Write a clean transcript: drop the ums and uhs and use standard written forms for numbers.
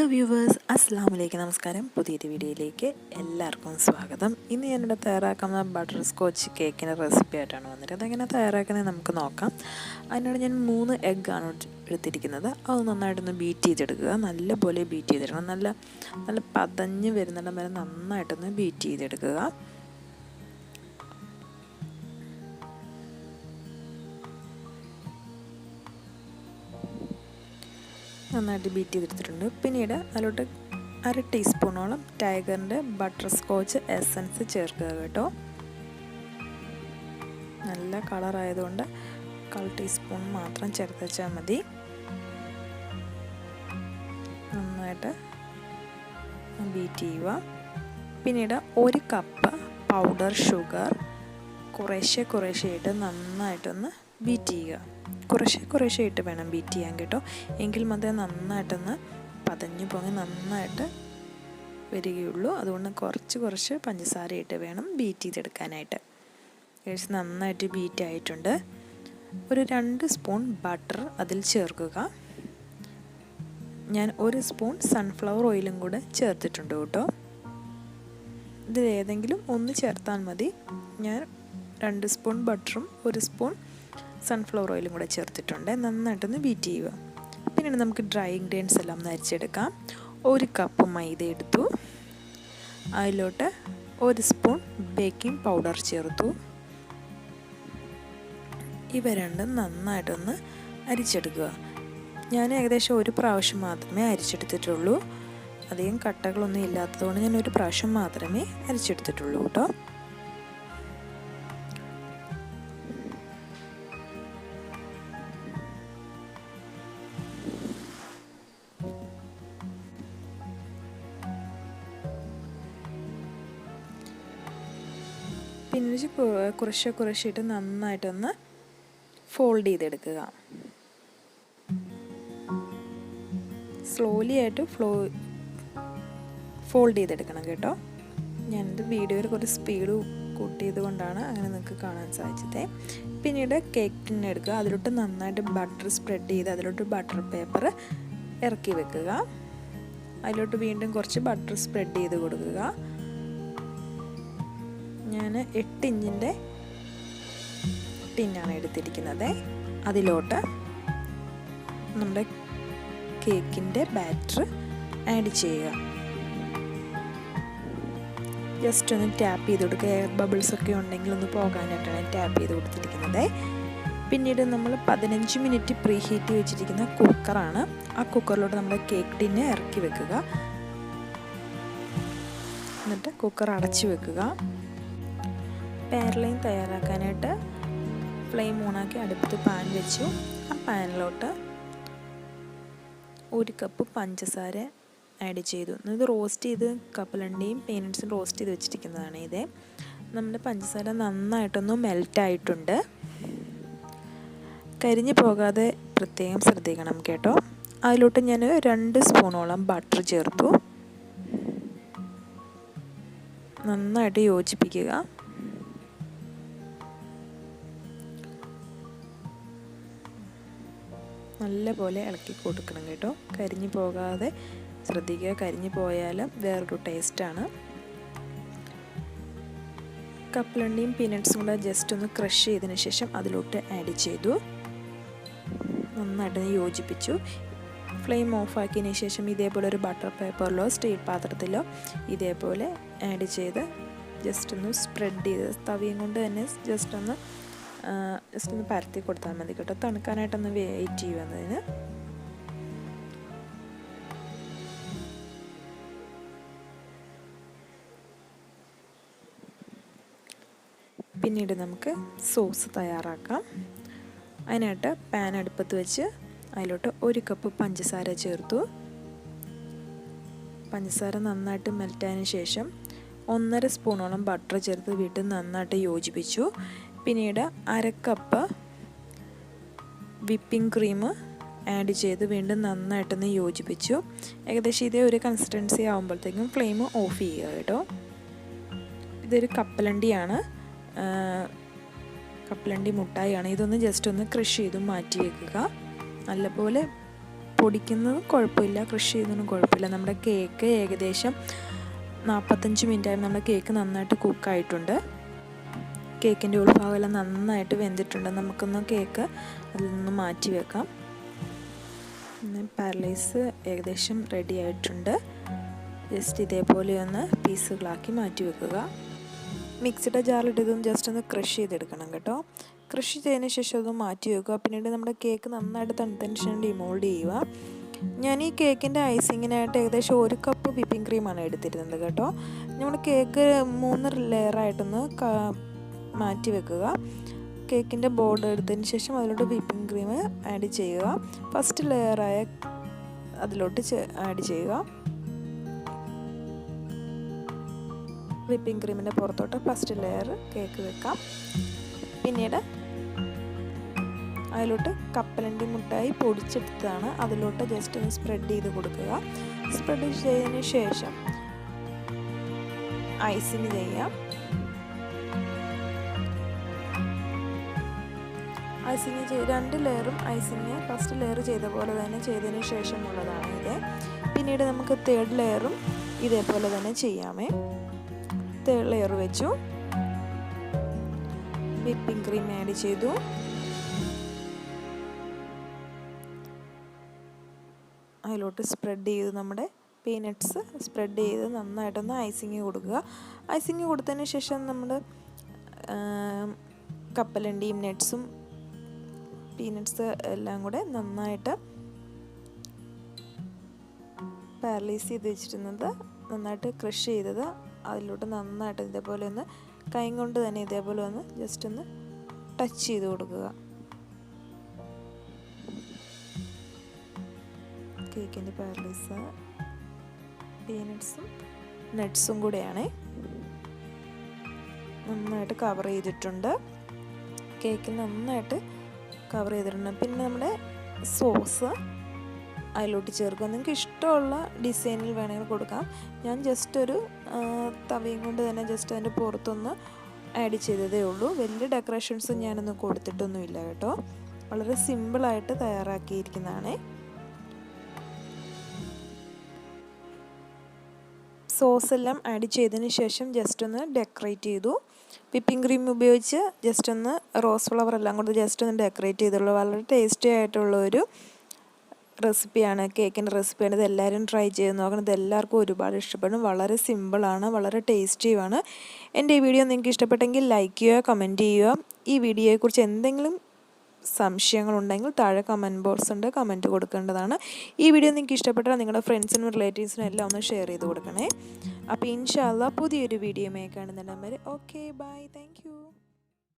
Hello viewers, അസ്സലാമു അലൈക്കും. നമസ്കാരം. പുതിയൊരു വീഡിയോയിലേക്ക് എല്ലാവർക്കും സ്വാഗതം. ഇന്ന് ഞാനിവിടെ തയ്യാറാക്കുന്ന ബട്ടർ സ്കോച്ച് കേക്കിൻ്റെ റെസിപ്പി ആയിട്ടാണ് വന്നിട്ട്. അതെങ്ങനെ തയ്യാറാക്കുന്നത് നമുക്ക് നോക്കാം. അതിനാണ് ഞാൻ 3 എഗ്ഗാണ് എടുത്തിരിക്കുന്നത്. അത് നന്നായിട്ടൊന്ന് ബീറ്റ് ചെയ്തെടുക്കുക. നല്ലപോലെ ബീറ്റ് ചെയ്തെടുക്കണം. നല്ല പതഞ്ഞ് വരുന്നിടം വരെ നന്നായിട്ടൊന്ന് ബീറ്റ് ചെയ്തെടുക്കുക. നന്നായിട്ട് ബീറ്റ് ചെയ്തെടുത്തിട്ടുണ്ട്. പിന്നീട് അതിലോട്ട് 1/2 ടീസ്പൂണോളം ടൈഗറിൻ്റെ ബട്ടർ സ്കോച്ച് എസൻസ് ചേർക്കുക കേട്ടോ. നല്ല കളറായതുകൊണ്ട് 1/4 ടീസ്പൂൺ മാത്രം ചേർത്താൽ മതി. നന്നായിട്ട് ബീറ്റ് ചെയ്യുക. പിന്നീട് 1 കപ്പ് പൗഡർ ഷുഗർ കുറേശ്ശെയായിട്ട് നന്നായിട്ടൊന്ന് ബീറ്റ് ചെയ്യുക. കുറേശ്ശെയായിട്ട് വേണം ബീറ്റ് ചെയ്യാൻ കേട്ടോ. എങ്കിൽ മാത്രമേ നന്നായിട്ടൊന്ന് പതഞ്ഞു പോങ്ങി നന്നായിട്ട് വരികയുള്ളൂ. അതുകൊണ്ട് കുറച്ച് പഞ്ചസാരയിട്ട് വേണം ബീറ്റ് ചെയ്തെടുക്കാനായിട്ട്. ഏകദേശം നന്നായിട്ട് ബീറ്റ് ആയിട്ടുണ്ട്. ഒരു 2 സ്പൂൺ ബട്ടർ അതിൽ ചേർക്കുക. ഞാൻ 1 സ്പൂൺ സൺഫ്ലവർ ഓയിലും കൂടെ ചേർത്തിട്ടുണ്ട് കേട്ടോ. ഇതിലേതെങ്കിലും ഒന്ന് ചേർത്താൽ മതി. ഞാൻ 2 സ്പൂൺ ബട്ടറും 1 സ്പൂൺ സൺഫ്ലവർ ഓയിലും കൂടെ ചേർത്തിട്ടുണ്ട്. നന്നായിട്ടൊന്ന് ബീറ്റ് ചെയ്യുക. പിന്നീട് നമുക്ക് ഡ്രൈ ഇൻഗ്രീഡിയൻസ് എല്ലാം ഒന്ന് അരിച്ചെടുക്കാം. 1 കപ്പ് മൈദ എടുത്തു. അതിലോട്ട് 1 സ്പൂൺ ബേക്കിംഗ് പൗഡർ ചേർത്തു. ഇവ രണ്ടും നന്നായിട്ടൊന്ന് അരിച്ചെടുക്കുക. ഞാൻ ഏകദേശം 1 പ്രാവശ്യം മാത്രമേ അരിച്ചെടുത്തിട്ടുള്ളൂ. അധികം കട്ടകളൊന്നും ഇല്ലാത്തതുകൊണ്ട് ഞാൻ 1 പ്രാവശ്യം മാത്രമേ അരിച്ചെടുത്തിട്ടുള്ളൂ കേട്ടോ. പിന്നെ കുറേശ്ശെയായിട്ട് നന്നായിട്ടൊന്ന് ഫോൾഡ് ചെയ്തെടുക്കുക. സ്ലോലി ആയിട്ട് ഫോൾഡ് ചെയ്തെടുക്കണം കേട്ടോ. ഞാനിത് വീഡിയോയിൽ കുറച്ച് സ്പീഡ് കൂട്ടിയത് കൊണ്ടാണ് അങ്ങനെ നിങ്ങൾക്ക് കാണാൻ സാധിച്ചത്. പിന്നീട് കേക്ക് ടിൻ എടുക്കുക. അതിലോട്ട് നന്നായിട്ട് ബട്ടർ സ്പ്രെഡ് ചെയ്ത് അതിലോട്ട് ബട്ടർ പേപ്പർ ഇറക്കി വെക്കുക. അതിലോട്ട് വീണ്ടും കുറച്ച് ബട്ടർ സ്പ്രെഡ് ചെയ്ത് കൊടുക്കുക. ഞാൻ 8 ഇഞ്ചിൻ്റെ ടിന്നാണ് എടുത്തിരിക്കുന്നത്. അതിലോട്ട് നമ്മുടെ കേക്കിൻ്റെ ബാറ്റർ ആഡ് ചെയ്യുക. ജസ്റ്റ് ഒന്ന് ടാപ്പ് ചെയ്ത് കൊടുക്കുക. എയർ ബബിൾസ് ഒക്കെ ഉണ്ടെങ്കിൽ ഒന്ന് പോകാനായിട്ടാണ് ടാപ്പ് ചെയ്ത് കൊടുത്തിരിക്കുന്നത്. പിന്നീട് നമ്മൾ 15 മിനിറ്റ് പ്രീ ഹീറ്റ് വെച്ചിരിക്കുന്ന കുക്കറാണ്. ആ കുക്കറിലോട്ട് നമ്മുടെ കേക്ക് ടിന്ന് ഇറക്കി വെക്കുക. എന്നിട്ട് കുക്കർ അടച്ചു വെക്കുക. പാരലൈൻ തയ്യാറാക്കാനായിട്ട് ഫ്ലെയിം ഓണാക്കി അടുപ്പത്ത് പാൻ വെച്ചു. ആ പാനിലോട്ട് 1 കപ്പ് പഞ്ചസാര ആഡ് ചെയ്തു. ഇത് റോസ്റ്റ് ചെയ്ത് കപ്പലണ്ടിയും പീനട്സും റോസ്റ്റ് ചെയ്ത് വെച്ചിരിക്കുന്നതാണ്. ഇത് നമ്മുടെ പഞ്ചസാര നന്നായിട്ടൊന്ന് മെൽറ്റായിട്ടുണ്ട്. കരിഞ്ഞു പോകാതെ പ്രത്യേകം ശ്രദ്ധിക്കണം കേട്ടോ. അതിലോട്ട് ഞാൻ 2 സ്പൂണോളം ബട്ടർ ചേർത്തു. നന്നായിട്ട് യോജിപ്പിക്കുക. നല്ലപോലെ ഇളക്കി കൊടുക്കണം കേട്ടോ. കരിഞ്ഞു പോകാതെ ശ്രദ്ധിക്കുക. കരിഞ്ഞു പോയാൽ വേറൊരു ടേസ്റ്റാണ്. കപ്പലണ്ടിയും പീനട്സും കൂടെ ജസ്റ്റ് ഒന്ന് ക്രഷ് ചെയ്തതിന് ശേഷം അതിലോട്ട് ആഡ് ചെയ്തു. നന്നായിട്ട് യോജിപ്പിച്ചു. ഫ്ലെയിം ഓഫാക്കിയതിന് ശേഷം ഇതേപോലെ ഒരു ബട്ടർ പേപ്പറിലോ സ്റ്റീൽ പാത്രത്തിലോ ഇതേപോലെ ആഡ് ചെയ്ത് ജസ്റ്റ് ഒന്ന് സ്പ്രെഡ് ചെയ്ത് തവിയും കൊണ്ട് തന്നെ ജസ്റ്റ് ഒന്ന് പരത്തി കൊടുത്താൽ മതി കേട്ടോ. തണുക്കാനായിട്ടൊന്ന് വെയിറ്റ് ചെയ്യുന്നതിന്. പിന്നീട് നമുക്ക് സോസ് തയ്യാറാക്കാം. അതിനായിട്ട് പാൻ അടുപ്പത്ത് വെച്ച് അതിലോട്ട് 1 കപ്പ് പഞ്ചസാര ചേർത്തു. പഞ്ചസാര നന്നായിട്ട് മെൽറ്റായതിന് ശേഷം 1.5 സ്പൂണോളം ബട്ടർ ചേർത്ത് വീണ്ടും നന്നായിട്ട് യോജിപ്പിച്ചു. പിന്നീട് 1/2 കപ്പ് വിപ്പിംഗ് ക്രീം ആഡ് ചെയ്ത് വീണ്ടും നന്നായിട്ടൊന്ന് യോജിപ്പിച്ചു. ഏകദേശം ഇതേ ഒരു കൺസിസ്റ്റൻസി ആകുമ്പോഴത്തേക്കും ഫ്ലെയിം ഓഫ് ചെയ്യുക കേട്ടോ. ഇതൊരു കപ്പലണ്ടിയാണ്. കപ്പലണ്ടി മുട്ടായിയാണ്. ഇതൊന്ന് ജസ്റ്റ് ഒന്ന് ക്രഷ് ചെയ്ത് മാറ്റി വെക്കുക. നല്ലപോലെ പൊടിക്കുന്നതും കുഴപ്പമില്ല, ക്രഷ് ചെയ്യുന്നതും കുഴപ്പമില്ല. നമ്മുടെ കേക്ക് ഏകദേശം 45 മിനിറ്റായി നമ്മുടെ കേക്ക് നന്നായിട്ട് കുക്കായിട്ടുണ്ട്. കേക്കിൻ്റെ ഉൾഭാഗമെല്ലാം നന്നായിട്ട് വെന്തിട്ടുണ്ട്. നമുക്കൊന്ന് കേക്ക് അതിൽ നിന്ന് മാറ്റി വെക്കാം. പാരലൈസ് ഏകദേശം റെഡി ആയിട്ടുണ്ട്. ജസ്റ്റ് ഇതേപോലെ ഒന്ന് പീസുകളാക്കി മാറ്റി വെക്കുക. മിക്സിയുടെ ജാറിലിട്ടതും ജസ്റ്റ് ഒന്ന് ക്രഷ് ചെയ്തെടുക്കണം കേട്ടോ. ക്രഷ് ചെയ്തതിന് ശേഷം അത് മാറ്റി വെക്കുക. പിന്നീട് നമ്മുടെ കേക്ക് നന്നായിട്ട് തണുത്തതിന് ശേഷം ഡിമോൾഡ് ചെയ്യുക. ഞാൻ ഈ കേക്കിൻ്റെ ഐസിങ്ങിനായിട്ട് ഏകദേശം 1 കപ്പ് വിപ്പിംഗ് ക്രീമാണ് എടുത്തിരുന്നത് കേട്ടോ. നമ്മൾ കേക്ക് 3 ലെയറായിട്ടൊന്ന് മാറ്റി വെക്കുക. കേക്കിൻ്റെ ബോർഡ് എടുത്തതിന് ശേഷം അതിലോട്ട് വിപ്പിംഗ് ക്രീം ആഡ് ചെയ്യുക. ഫസ്റ്റ് ലെയറായ അതിലോട്ട് ആഡ് ചെയ്യുക. വിപ്പിംഗ് ക്രീമിൻ്റെ പുറത്തോട്ട് ഫസ്റ്റ് ലെയർ കേക്ക് വെക്കാം. പിന്നീട് അതിലോട്ട് കപ്പലണ്ടി മുട്ടായി പൊടിച്ചെടുത്തതാണ്, അതിലോട്ട് ജസ്റ്റ് ഒന്ന് സ്പ്രെഡ് ചെയ്ത് കൊടുക്കുക. സ്പ്രെഡ് ചെയ്തതിന് ശേഷം ഐസിങ് ചെയ്യാം. ഐസിങ് 2 ലെയറും ഐസിങ് ഫസ്റ്റ് ലെയർ ചെയ്ത പോലെ തന്നെ ചെയ്തതിന് ശേഷമുള്ളതാണ് ഇത്. പിന്നീട് നമുക്ക് 3rd ലെയറും ഇതേപോലെ തന്നെ ചെയ്യാമേ. 3rd ലെയർ വെച്ചു, വിപ്പിംഗ് ക്രീം ആഡ് ചെയ്തു. അതിലോട്ട് സ്പ്രെഡ് ചെയ്ത് നമ്മുടെ പീനട്ട്സ് സ്പ്രെഡ് ചെയ്ത് നന്നായിട്ടൊന്ന് ഐസിങ് കൊടുക്കുക. ഐസിങ് കൊടുത്തതിന് ശേഷം നമ്മൾ കപ്പലണ്ടിയും നട്ട്സും പീനട്ട്സ് എല്ലാം കൂടെ നന്നായിട്ട് പാരലൈസ് ചെയ്ത് വെച്ചിരുന്നത് നന്നായിട്ട് ക്രഷ് ചെയ്തത് അതിലോട്ട് നന്നായിട്ട് ഇതേപോലെ ഒന്ന് കൈ കൊണ്ട് തന്നെ ഇതേപോലെ ഒന്ന് ജസ്റ്റ് ഒന്ന് ടച്ച് ചെയ്ത് കൊടുക്കുക. കേക്കിൻ്റെ പാരലൈസ് പീനട്ട്സും നട്ട്സും കൂടെയാണ് നന്നായിട്ട് കവർ ചെയ്തിട്ടുണ്ട്. കേക്ക് നന്നായിട്ട് കവർ ചെയ്തിട്ടുണ്ട്. പിന്നെ നമ്മുടെ സോസ് അതിലോട്ട് ചേർക്കുക. നിങ്ങൾക്ക് ഇഷ്ടമുള്ള ഡിസൈനിൽ വേണമെങ്കിൽ കൊടുക്കാം. ഞാൻ ജസ്റ്റ് ഒരു തവയും കൊണ്ട് തന്നെ ജസ്റ്റ് അതിൻ്റെ പുറത്തൊന്ന് ആഡ് ചെയ്തതേ ഉള്ളൂ. വലിയ ഡെക്കറേഷൻസ് ഞാനൊന്നും കൊടുത്തിട്ടൊന്നുമില്ല കേട്ടോ. വളരെ സിമ്പിളായിട്ട് തയ്യാറാക്കിയിരിക്കുന്നതാണ്. സോസ് എല്ലാം ആഡ് ചെയ്തതിന് ശേഷം ജസ്റ്റ് ഒന്ന് ഡെക്കറേറ്റ് ചെയ്തു. വിപ്പിംഗ് ക്രീം ഉപയോഗിച്ച് ജസ്റ്റ് ഒന്ന് റോസ് ഫ്ലവർ എല്ലാം കൂടി ജസ്റ്റ് ഒന്ന് ഡെക്കറേറ്റ് ചെയ്തുള്ളൂ. വളരെ ടേസ്റ്റി ആയിട്ടുള്ള ഒരു റെസിപ്പിയാണ്, കേക്കിൻ്റെ റെസിപ്പിയാണ്. ഇത് എല്ലാവരും ട്രൈ ചെയ്ത് നോക്കണം. ഇത് എല്ലാവർക്കും ഒരുപാട് ഇഷ്ടപ്പെടും. വളരെ സിമ്പിളാണ്, വളരെ ടേസ്റ്റിയുമാണ്. എൻ്റെ ഈ വീഡിയോ നിങ്ങൾക്ക് ഇഷ്ടപ്പെട്ടെങ്കിൽ ലൈക്ക് ചെയ്യുക, കമൻറ്റ് ചെയ്യുക. ഈ വീഡിയോയെക്കുറിച്ച് എന്തെങ്കിലും സംശയങ്ങളുണ്ടെങ്കിൽ താഴെ കമൻറ്റ് ബോക്സ് ഉണ്ട്, കമൻറ്റ് കൊടുക്കേണ്ടതാണ്. ഈ വീഡിയോ നിങ്ങൾക്ക് ഇഷ്ടപ്പെട്ടാൽ നിങ്ങളുടെ ഫ്രണ്ട്സിനും റിലേറ്റീവ്സിനും എല്ലാം ഒന്ന് ഷെയർ ചെയ്ത് കൊടുക്കണേ. അപ്പോൾ ഇൻഷാ അല്ലാഹ് പുതിയൊരു വീഡിയോയുമായി കാണുന്നിടം വരെ ഓക്കെ ബൈ, താങ്ക് യു.